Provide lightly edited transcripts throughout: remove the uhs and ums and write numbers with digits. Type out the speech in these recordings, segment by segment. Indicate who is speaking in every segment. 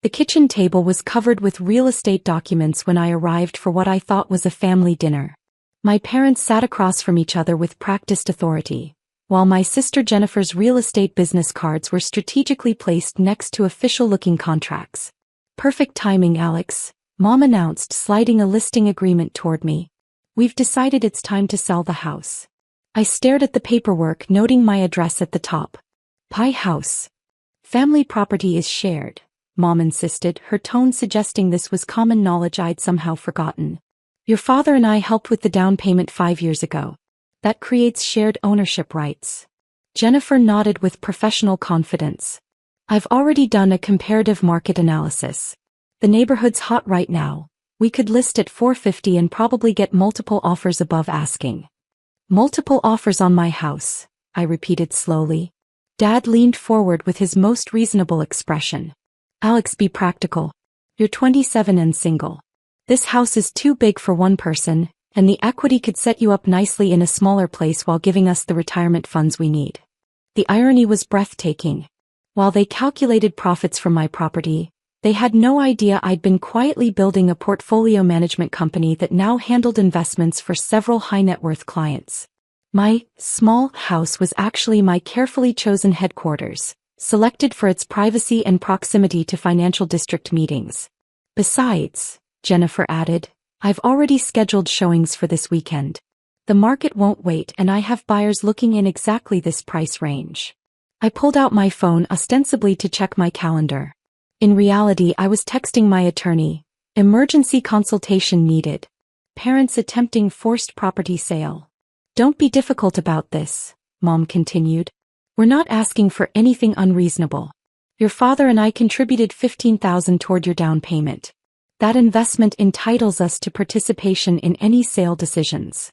Speaker 1: The kitchen table was covered with real estate documents when I arrived for what I thought was a family dinner. My parents sat across from each other with practiced authority, while my sister Jennifer's real estate business cards were strategically placed next to official-looking contracts. "Perfect timing, Alex," Mom announced, sliding a listing agreement toward me. "We've decided it's time to sell the house." I stared at the paperwork, noting my address at the top. Pie House. "Family property is shared," Mom insisted, her tone suggesting this was common knowledge I'd somehow forgotten. "Your father and I helped with the down payment 5 years ago. That creates shared ownership rights." Jennifer nodded with professional confidence. "I've already done a comparative market analysis. The neighborhood's hot right now. We could list at $450 and probably get multiple offers above asking." "Multiple offers on my house," I repeated slowly. Dad leaned forward with his most reasonable expression. "Alex, be practical. You're 27 and single. This house is too big for one person, and the equity could set you up nicely in a smaller place while giving us the retirement funds we need." The irony was breathtaking. While they calculated profits from my property, they had no idea I'd been quietly building a portfolio management company that now handled investments for several high-net-worth clients. My small house was actually my carefully chosen headquarters, selected for its privacy and proximity to financial district meetings. "Besides," Jennifer added, "I've already scheduled showings for this weekend. The market won't wait, and I have buyers looking in exactly this price range." I pulled out my phone ostensibly to check my calendar. In reality, I was texting my attorney. "Emergency consultation needed. Parents attempting forced property sale." "Don't be difficult about this," Mom continued. "We're not asking for anything unreasonable. Your father and I contributed $15,000 toward your down payment. That investment entitles us to participation in any sale decisions."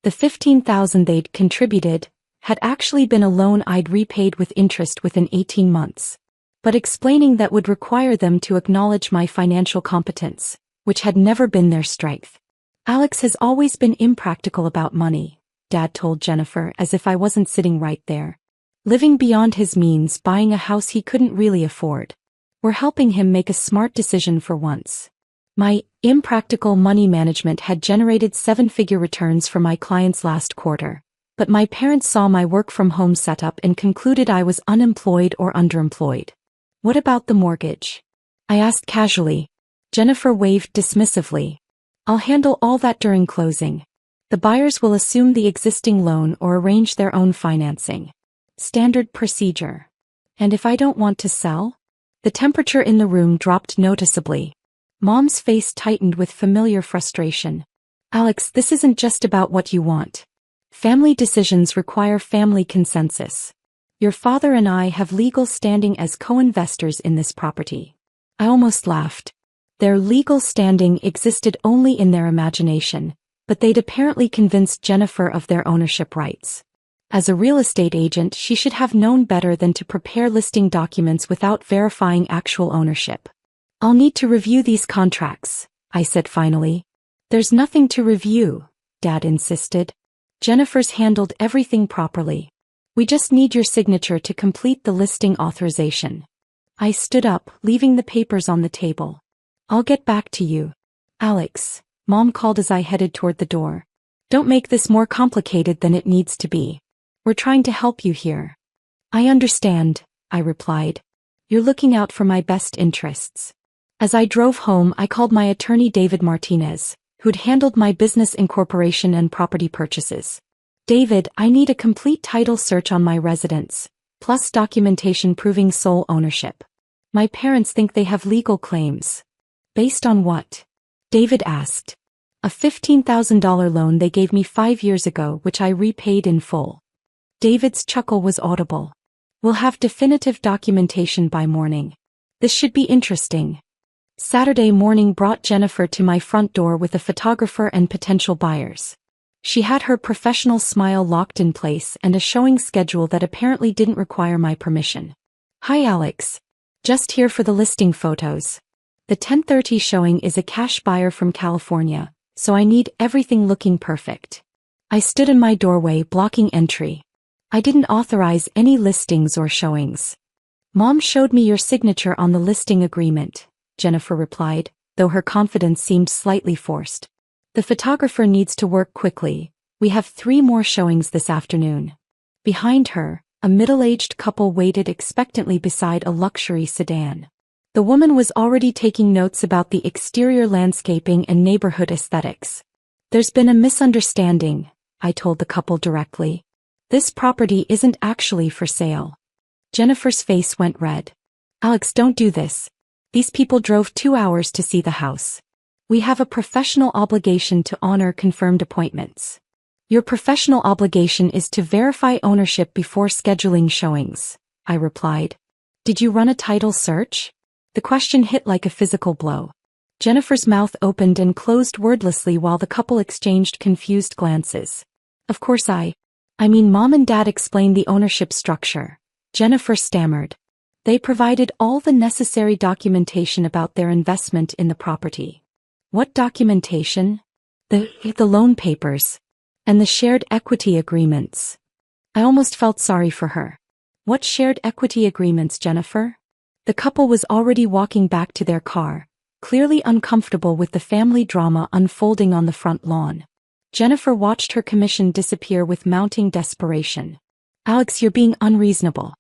Speaker 1: The $15,000 they'd contributed had actually been a loan I'd repaid with interest within 18 months. But explaining that would require them to acknowledge my financial competence, which had never been their strength. "Alex has always been impractical about money," Dad told Jennifer, as if I wasn't sitting right there. "Living beyond his means, buying a house he couldn't really afford. We're helping him make a smart decision for once." My impractical money management had generated 7-figure returns for my clients last quarter, but my parents saw my work-from-home setup and concluded I was unemployed or underemployed. "What about the mortgage?" I asked casually. Jennifer waved dismissively. "I'll handle all that during closing. The buyers will assume the existing loan or arrange their own financing. Standard procedure." "And if I don't want to sell?" The temperature in the room dropped noticeably. Mom's face tightened with familiar frustration. "Alex, this isn't just about what you want. Family decisions require family consensus. Your father and I have legal standing as co-investors in this property." I almost laughed. Their legal standing existed only in their imagination, but they'd apparently convinced Jennifer of their ownership rights. As a real estate agent, she should have known better than to prepare listing documents without verifying actual ownership. "I'll need to review these contracts," I said finally. "There's nothing to review," Dad insisted. "Jennifer's handled everything properly. We just need your signature to complete the listing authorization." I stood up, leaving the papers on the table. "I'll get back to you." "Alex," Mom called as I headed toward the door. "Don't make this more complicated than it needs to be. We're trying to help you here." "I understand," I replied. "You're looking out for my best interests." As I drove home, I called my attorney David Martinez, who'd handled my business incorporation and property purchases. "David, I need a complete title search on my residence, plus documentation proving sole ownership. My parents think they have legal claims." "Based on what?" David asked. "A $15,000 loan they gave me 5 years ago, which I repaid in full." David's chuckle was audible. "We'll have definitive documentation by morning. This should be interesting." Saturday morning brought Jennifer to my front door with a photographer and potential buyers. She had her professional smile locked in place and a showing schedule that apparently didn't require my permission. "Hi Alex. Just here for the listing photos. The 10:30 showing is a cash buyer from California, so I need everything looking perfect." I stood in my doorway blocking entry. "I didn't authorize any listings or showings." "Mom showed me your signature on the listing agreement," Jennifer replied, though her confidence seemed slightly forced. The photographer needs to work quickly. We have 3 more showings this afternoon. Behind her, a middle-aged couple waited expectantly beside a luxury sedan. The woman was already taking notes about the exterior landscaping and neighborhood aesthetics. There's been a misunderstanding, I told the couple directly. This property isn't actually for sale. Jennifer's face went red. Alex, don't do this. These people drove 2 hours to see the house. We have a professional obligation to honor confirmed appointments. Your professional obligation is to verify ownership before scheduling showings, I replied. Did you run a title search? The question hit like a physical blow. Jennifer's mouth opened and closed wordlessly while the couple exchanged confused glances. Of course I mean Mom and Dad explained the ownership structure. Jennifer stammered. They provided all the necessary documentation about their investment in the property. What documentation? The loan papers. And the shared equity agreements. I almost felt sorry for her. What shared equity agreements, Jennifer? The couple was already walking back to their car, clearly uncomfortable with the family drama unfolding on the front lawn. Jennifer watched her commission disappear with mounting desperation. Alex, you're being unreasonable.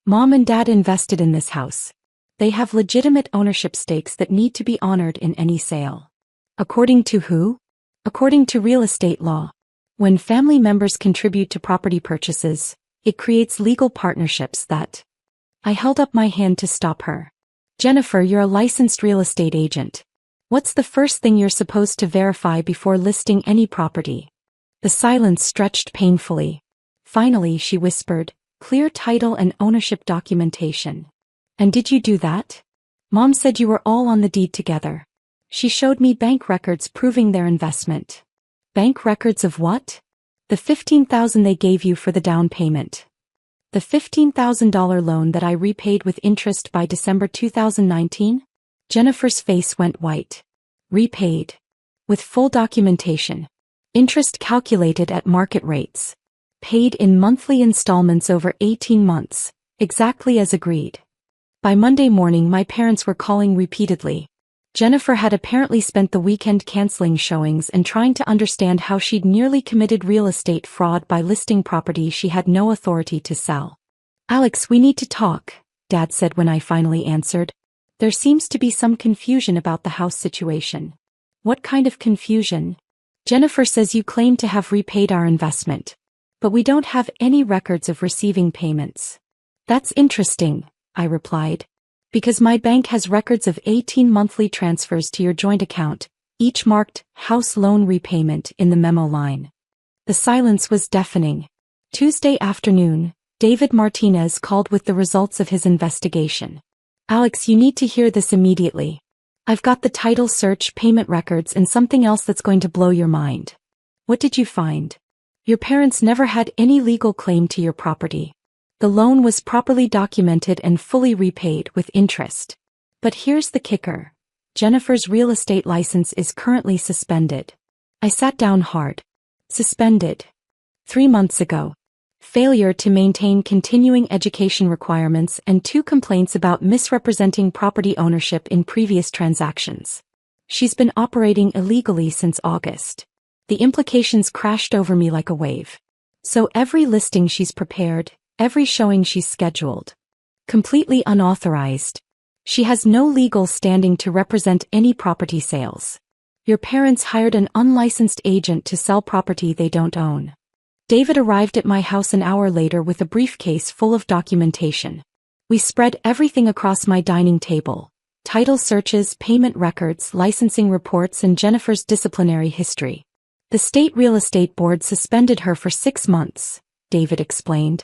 Speaker 1: Mom and Dad invested in this house. They have legitimate ownership stakes that need to be honored in any sale. According to who? According to real estate law. When family members contribute to property purchases, it creates legal partnerships that... I held up my hand to stop her. Jennifer, you're a licensed real estate agent. What's the first thing you're supposed to verify before listing any property? The silence stretched painfully. Finally, she whispered, clear title and ownership documentation. And did you do that? Mom said you were all on the deed together. She showed me bank records proving their investment. Bank records of what? The $15,000 they gave you for the down payment. The $15,000 loan that I repaid with interest by December 2019? Jennifer's face went white. Repaid. With full documentation. Interest calculated at market rates. Paid in monthly installments over 18 months, exactly as agreed. By Monday morning my parents were calling repeatedly. Jennifer had apparently spent the weekend canceling showings and trying to understand how she'd nearly committed real estate fraud by listing property she had no authority to sell. Alex, we need to talk, Dad said when I finally answered. There seems to be some confusion about the house situation. What kind of confusion? Jennifer says you claim to have repaid our investment. But we don't have any records of receiving payments. That's interesting, I replied. Because my bank has records of 18 monthly transfers to your joint account, each marked house loan repayment in the memo line. The silence was deafening. Tuesday afternoon, David Martinez called with the results of his investigation. Alex, you need to hear this immediately. I've got the title search, payment records, and something else that's going to blow your mind. What did you find? Your parents never had any legal claim to your property. The loan was properly documented and fully repaid with interest. But here's the kicker. Jennifer's real estate license is currently suspended. I sat down hard. Suspended. 3 months ago. Failure to maintain continuing education requirements and 2 complaints about misrepresenting property ownership in previous transactions. She's been operating illegally since August. The implications crashed over me like a wave. So every listing she's prepared, every showing she's scheduled. Completely unauthorized. She has no legal standing to represent any property sales. Your parents hired an unlicensed agent to sell property they don't own. David arrived at my house an hour later with a briefcase full of documentation. We spread everything across my dining table. Title searches, payment records, licensing reports, and Jennifer's disciplinary history. The state real estate board suspended her for 6 months, David explained.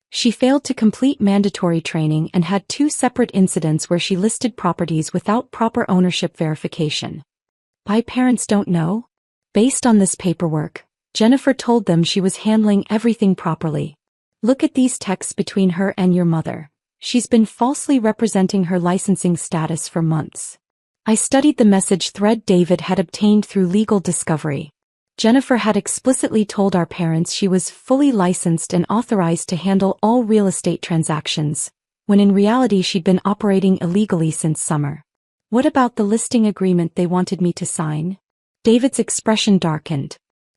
Speaker 1: She failed to complete mandatory training and had 2 separate incidents where she listed properties without proper ownership verification. My parents don't know? Based on this paperwork, Jennifer told them she was handling everything properly. Look at these texts between her and your mother. She's been falsely representing her licensing status for months. I studied the message thread David had obtained through legal discovery. Jennifer had explicitly told our parents she was fully licensed and authorized to handle all real estate transactions, when in reality she'd been operating illegally since summer. What about the listing agreement they wanted me to sign? David's expression darkened.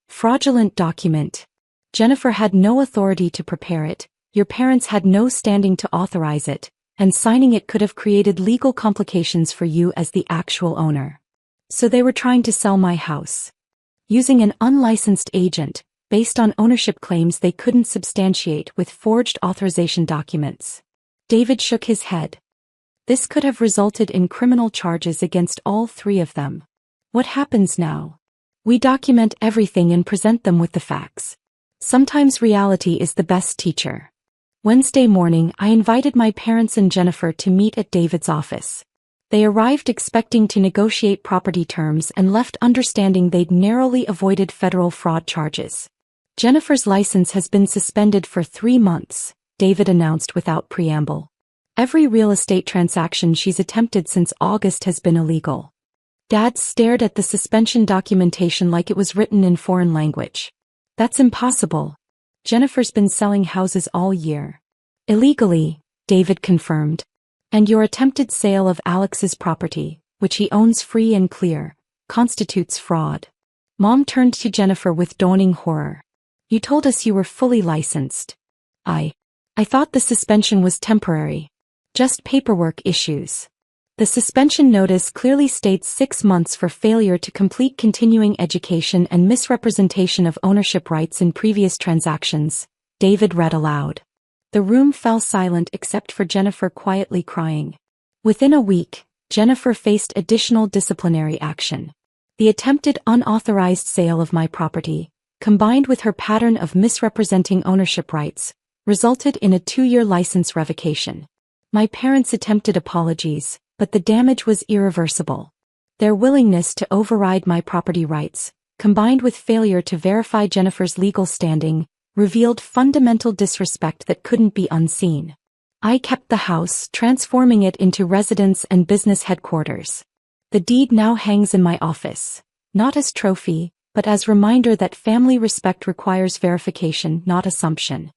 Speaker 1: Fraudulent document. Jennifer had no authority to prepare it, your parents had no standing to authorize it, and signing it could have created legal complications for you as the actual owner. So they were trying to sell my house. Using an unlicensed agent, based on ownership claims they couldn't substantiate with forged authorization documents. David shook his head. This could have resulted in criminal charges against all three of them. What happens now? We document everything and present them with the facts. Sometimes reality is the best teacher. Wednesday morning, I invited my parents and Jennifer to meet at David's office. They arrived expecting to negotiate property terms and left understanding they'd narrowly avoided federal fraud charges. Jennifer's license has been suspended for 3 months, David announced without preamble. Every real estate transaction she's attempted since August has been illegal. Dad stared at the suspension documentation like it was written in foreign language. That's impossible. Jennifer's been selling houses all year. Illegally, David confirmed. And your attempted sale of Alex's property, which he owns free and clear, constitutes fraud. Mom turned to Jennifer with dawning horror. You told us you were fully licensed. I thought the suspension was temporary. Just paperwork issues. The suspension notice clearly states 6 months for failure to complete continuing education and misrepresentation of ownership rights in previous transactions, David read aloud. The room fell silent except for Jennifer quietly crying. Within a week, Jennifer faced additional disciplinary action. The attempted unauthorized sale of my property, combined with her pattern of misrepresenting ownership rights, resulted in a 2-year license revocation. My parents attempted apologies, but the damage was irreversible. Their willingness to override my property rights, combined with failure to verify Jennifer's legal standing, revealed fundamental disrespect that couldn't be unseen. I kept the house, transforming it into residence and business headquarters. The deed now hangs in my office, not as trophy, but as reminder that family respect requires verification, not assumption.